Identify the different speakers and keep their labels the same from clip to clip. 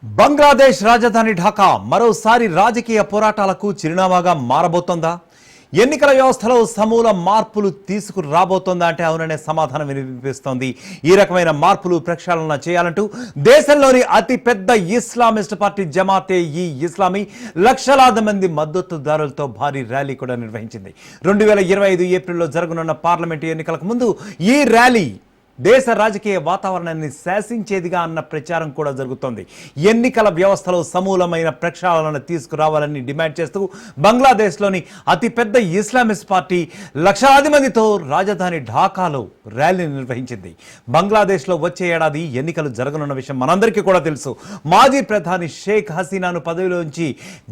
Speaker 1: బంగ్లాదేశ్ రాజధాని ఢాకా మరోసారి రాజకీయ పోరాటాలకు చిరునామాగా మారబోతోందా? ఎన్నికల వ్యవస్థలో సమూల మార్పులు తీసుకురాబోతోందా అంటే అవుననే సమాధానం వినిపిస్తోంది. ఈ రకమైన మార్పులు ప్రక్షాళన చేయాలంటూ దేశంలోని అతిపెద్ద ఇస్లామిస్ట్ పార్టీ జమాతే ఈ ఇస్లామీ లక్షలాది మంది మద్దతుదారులతో భారీ ర్యాలీ కూడా నిర్వహించింది. 2025 ఏప్రిల్లో జరగనున్న పార్లమెంటు ఎన్నికలకు ముందు ఈ ర్యాలీ దేశ రాజకీయ వాతావరణాన్ని శాసించేదిగా అన్న ప్రచారం కూడా జరుగుతోంది. ఎన్నికల వ్యవస్థలో సమూలమైన ప్రక్షాళన తీసుకురావాలని డిమాండ్ చేస్తూ బంగ్లాదేశ్లోని అతిపెద్ద ఇస్లామిస్ట్ పార్టీ లక్షలాది మందితో రాజధాని ఢాకాలో ర్యాలీ నిర్వహించింది. బంగ్లాదేశ్లో వచ్చే ఏడాది ఎన్నికలు జరగనున్న విషయం మనందరికీ కూడా తెలుసు. మాజీ ప్రధాని షేక్ హసీనాను పదవిలోంచి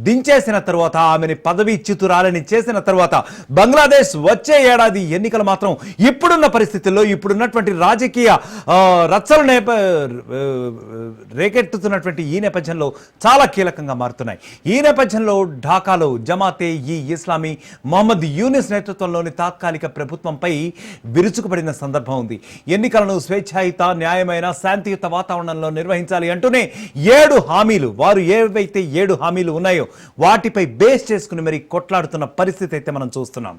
Speaker 1: దించేసిన తర్వాత, ఆమెని పదవీచ్యుతురాలని చేసిన తర్వాత బంగ్లాదేశ్ వచ్చే ఏడాది ఎన్నికలు మాత్రం ఇప్పుడున్న పరిస్థితుల్లో ఇప్పుడున్నటువంటి రాజకీయ రచ్చలు రేకెత్తుతున్నటువంటి ఈ నేపథ్యంలో చాలా కీలకంగా మారుతున్నాయి. ఈ నేపథ్యంలో ఢాకాలో జమాతే ఈ ఇస్లామీ మొహమ్మద్ యూనిస్ నేతృత్వంలోని తాత్కాలిక ప్రభుత్వంపై విరుచుకుపడిన సందర్భం ఉంది. ఎన్నికలను స్వేచ్ఛాయుత, న్యాయమైన, శాంతియుత వాతావరణంలో నిర్వహించాలి అంటూనే 7 హామీలు, వారు ఏవైతే 7 హామీలు ఉన్నాయో వాటిపై బేస్ చేసుకుని మరి కొట్లాడుతున్న పరిస్థితి అయితే మనం చూస్తున్నాం.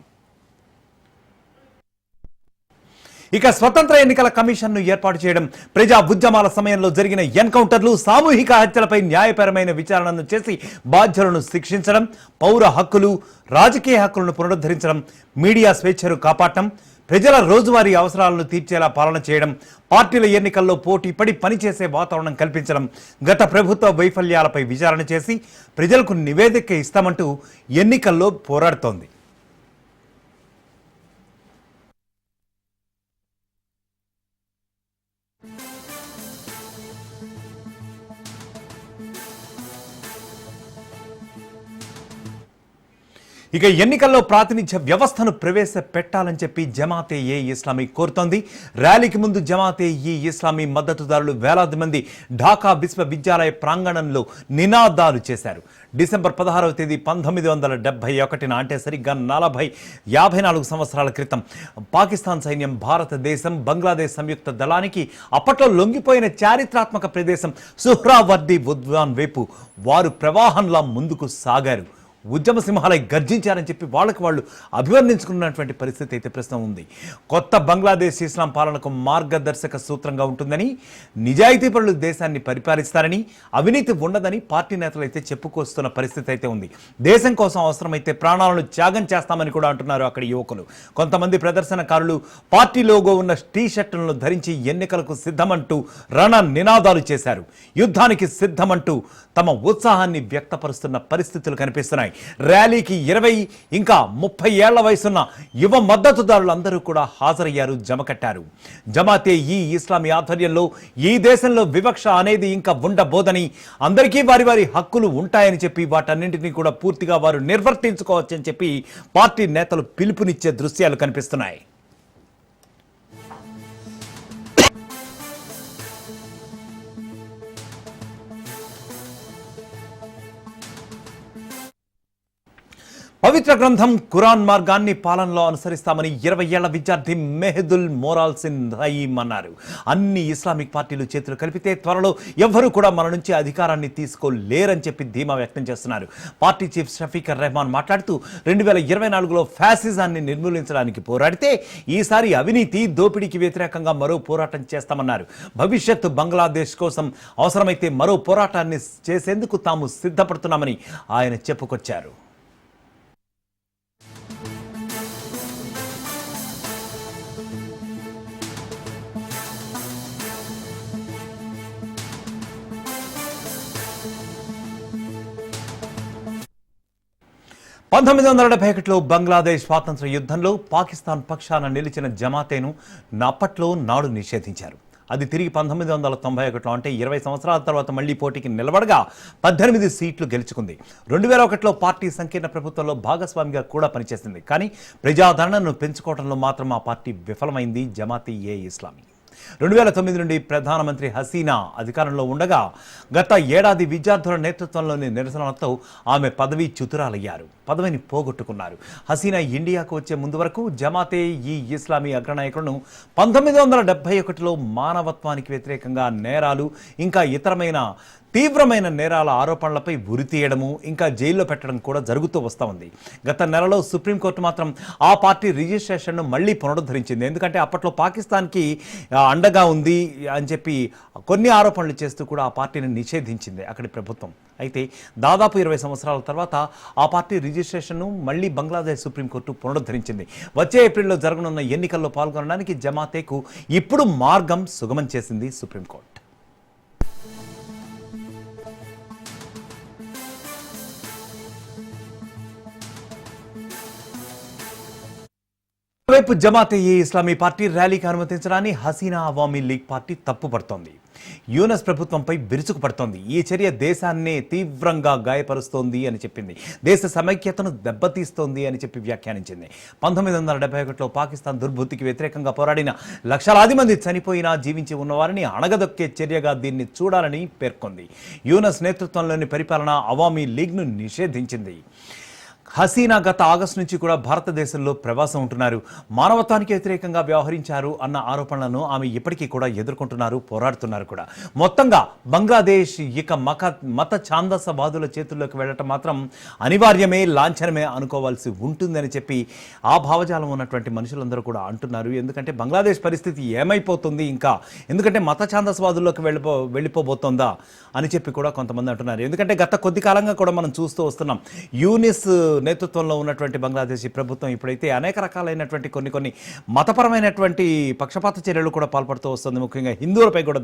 Speaker 1: ఇక స్వతంత్ర ఎన్నికల కమిషన్ను ఏర్పాటు చేయడం, ప్రజా ఉద్యమాల సమయంలో జరిగిన ఎన్కౌంటర్లు, సామూహిక హత్యలపై న్యాయపరమైన విచారణను చేసి బాధ్యులను శిక్షించడం, పౌర హక్కులు, రాజకీయ హక్కులను పునరుద్ధరించడం, మీడియా స్వేచ్ఛను కాపాడటం, ప్రజల రోజువారీ అవసరాలను తీర్చేలా పాలన చేయడం, పార్టీల ఎన్నికల్లో పోటీ పడి పనిచేసే వాతావరణం కల్పించడం, గత ప్రభుత్వ వైఫల్యాలపై విచారణ చేసి ప్రజలకు నివేదిక ఇస్తామంటూ ఎన్నికల్లో పోరాడుతోంది. ఇక ఎన్నికల్లో ప్రాతినిధ్య వ్యవస్థను ప్రవేశపెట్టాలని చెప్పి జమాతే ఏ ఇస్లామీ కోరుతోంది. ర్యాలీకి ముందు జమాతే ఈ ఇస్లామీ మద్దతుదారులు వేలాది మంది ఢాకా విశ్వవిద్యాలయ ప్రాంగణంలో నినాదాలు చేశారు. డిసెంబర్ 16వ తేదీ 1971 అంటే సరిగ్గా 54 సంవత్సరాల క్రితం పాకిస్తాన్ సైన్యం భారతదేశం, బంగ్లాదేశ్ సంయుక్త దళానికి అప్పట్లో లొంగిపోయిన చారిత్రాత్మక ప్రదేశం సుహ్రావర్ది ఉద్యాన్ వైపు వారు ప్రవాహంలా ముందుకు సాగారు. ఉద్యమ సింహాలై గర్జించారని చెప్పి వాళ్ళకి వాళ్ళు అభివర్ణించుకున్నటువంటి పరిస్థితి అయితే ప్రస్తుతం ఉంది. కొత్త బంగ్లాదేశ్ ఇస్లాం పాలనకు మార్గదర్శక సూత్రంగా ఉంటుందని, నిజాయితీపరులు దేశాన్ని పరిపాలిస్తారని, అవినీతి ఉండదని పార్టీ నేతలు అయితే చెప్పుకొస్తున్న పరిస్థితి అయితే ఉంది. దేశం కోసం అవసరమైతే ప్రాణాలను త్యాగం చేస్తామని కూడా అంటున్నారు అక్కడి యువకులు. కొంతమంది ప్రదర్శనకారులు పార్టీ లోగో ఉన్న టీ షర్టులను ధరించి ఎన్నికలకు సిద్ధమంటూ రణ నినాదాలు చేశారు. యుద్ధానికి సిద్ధమంటూ తమ ఉత్సాహాన్ని వ్యక్తపరుస్తున్న పరిస్థితులు కనిపిస్తున్నాయి. ర్యాలీకి 20 ఇంకా 30 ఏళ్ల వయసున్న యువ మద్దతుదారులందరూ కూడా హాజరయ్యారు, జమకట్టారు. జమాతే ఈ ఇస్లామీ ఆధ్వర్యంలో ఈ దేశంలో వివక్ష అనేది ఇంకా ఉండబోదని, అందరికీ వారి వారి హక్కులు ఉంటాయని చెప్పి వాటన్నింటినీ కూడా పూర్తిగా వారు నిర్వర్తించుకోవచ్చని చెప్పి పార్టీ నేతలు పిలుపునిచ్చే దృశ్యాలు కనిపిస్తున్నాయి. పవిత్ర గ్రంథం ఖురాన్ మార్గాన్ని పాలనలో అనుసరిస్తామని 20 ఏళ్ల విద్యార్థి మెహదుల్ మోరాల్సిన్ రహీం అన్నారు. అన్ని ఇస్లామిక్ పార్టీలు చేతులు కలిపితే త్వరలో ఎవ్వరూ కూడా మన నుంచి అధికారాన్ని తీసుకోలేరని చెప్పి ధీమా వ్యక్తం చేస్తున్నారు. పార్టీ చీఫ్ షఫీకర్ రెహమాన్ మాట్లాడుతూ 2024లో ఫ్యాసిజాన్ని నిర్మూలించడానికి పోరాడితే ఈసారి అవినీతి, దోపిడీకి వ్యతిరేకంగా మరో పోరాటం చేస్తామన్నారు. భవిష్యత్తు బంగ్లాదేశ్ కోసం అవసరమైతే మరో పోరాటాన్ని చేసేందుకు తాము సిద్ధపడుతున్నామని ఆయన చెప్పుకొచ్చారు. 1971లో బంగ్లాదేశ్ స్వాతంత్ర యుద్ధంలో పాకిస్తాన్ పక్షాన నిలిచిన జమాతేను అప్పట్లో నాడు నిషేధించారు. అది తిరిగి 1991లో అంటే 20 సంవత్సరాల తర్వాత మళ్లీ పోటీకి నిలబడగా 18 సీట్లు గెలుచుకుంది. 2001లో పార్టీ సంకీర్ణ ప్రభుత్వంలో భాగస్వామిగా కూడా పనిచేసింది. కానీ ప్రజాదరణను పెంచుకోవడంలో మాత్రం ఆ పార్టీ విఫలమైంది. జమాతే ఏ ఇస్లామీ 2009 నుండి ప్రధానమంత్రి హసీనా అధికారంలో ఉండగా గత ఏడాది విద్యార్థుల నేతృత్వంలోని నిరసనలతో ఆమె పదవి చ్యుతురాలయ్యారు, పదవిని పోగొట్టుకున్నారు. హసీనా ఇండియాకు వచ్చే ముందు వరకు జమాతే ఈ ఇస్లామీ అగ్రనాయకులను 1971లో మానవత్వానికి వ్యతిరేకంగా నేరాలు ఇంకా ఇతరమైన తీవ్రమైన నేరాల ఆరోపణలపై ఉరితీయడము ఇంకా జైల్లో పెట్టడం కూడా జరుగుతూ వస్తూ ఉంది. గత నెలలో సుప్రీంకోర్టు మాత్రం ఆ పార్టీ రిజిస్ట్రేషన్ను మళ్ళీ పునరుద్ధరించింది. ఎందుకంటే అప్పట్లో పాకిస్తాన్కి అండగా ఉంది అని చెప్పి కొన్ని ఆరోపణలు చేస్తూ కూడా ఆ పార్టీని నిషేధించింది అక్కడి ప్రభుత్వం. అయితే దాదాపు 20 సంవత్సరాల తర్వాత ఆ పార్టీ రిజిస్ట్రేషన్ను మళ్ళీ బంగ్లాదేశ్ సుప్రీంకోర్టు పునరుద్ధరించింది. వచ్చే ఏప్రిల్లో జరగనున్న ఎన్నికల్లో పాల్గొనడానికి జమాతేకు ఇప్పుడు మార్గం సుగమం చేసింది సుప్రీంకోర్టు. వైపు జమాతే ఏ ఇస్లామీ పార్టీ ర్యాలీకి అనుమతించడాన్ని హసీనా అవామీ లీగ్ పార్టీ తప్పుపడుతోంది. యూనస్ ప్రభుత్వంపై విరుచుకుపడుతోంది. ఈ చర్య దేశాన్నే తీవ్రంగా గాయపరుస్తోంది అని చెప్పింది. దేశ సమైక్యతను దెబ్బతీస్తోంది అని చెప్పి వ్యాఖ్యానించింది. 1971లో పాకిస్తాన్ దుర్బుద్ధికి వ్యతిరేకంగా పోరాడిన లక్షలాది మంది చనిపోయినా జీవించి ఉన్నవారిని అణగదొక్కే చర్యగా దీన్ని చూడాలని పేర్కొంది. యూనస్ నేతృత్వంలోని పరిపాలన అవామీ లీగ్ను నిషేధించింది. హసీనా గత ఆగస్టు నుంచి కూడా భారతదేశంలో ప్రవాసం ఉంటున్నారు. మానవత్వానికి వ్యతిరేకంగా వ్యవహరించారు అన్న ఆరోపణలను ఆమె ఇప్పటికీ కూడా ఎదుర్కొంటున్నారు, పోరాడుతున్నారు కూడా. మొత్తంగా బంగ్లాదేశ్ ఇక మత ఛాందసవాదుల చేతుల్లోకి వెళ్ళటం మాత్రం అనివార్యమే, లాంఛనమే అనుకోవాల్సి ఉంటుందని చెప్పి ఆ భావజాలం ఉన్నటువంటి మనుషులందరూ కూడా అంటున్నారు. ఎందుకంటే బంగ్లాదేశ్ పరిస్థితి ఏమైపోతుంది ఇంకా, ఎందుకంటే మత ఛాందసవాదుల్లోకి వెళ్ళిపోబోతోందా అని చెప్పి కూడా కొంతమంది అంటున్నారు. ఎందుకంటే గత కొద్ది కాలంగా కూడా మనం చూస్తూ వస్తున్నాం, యూనిస్ నేతృత్వంలో ఉన్నటువంటి బంగ్లాదేశీ ప్రభుత్వం ఇప్పుడైతే అనేక రకాలైనటువంటి కొన్ని మతపరమైనటువంటి పక్షపాత చర్యలు కూడా పాల్పడుతూ వస్తుంది. ముఖ్యంగా హిందువులపై కూడా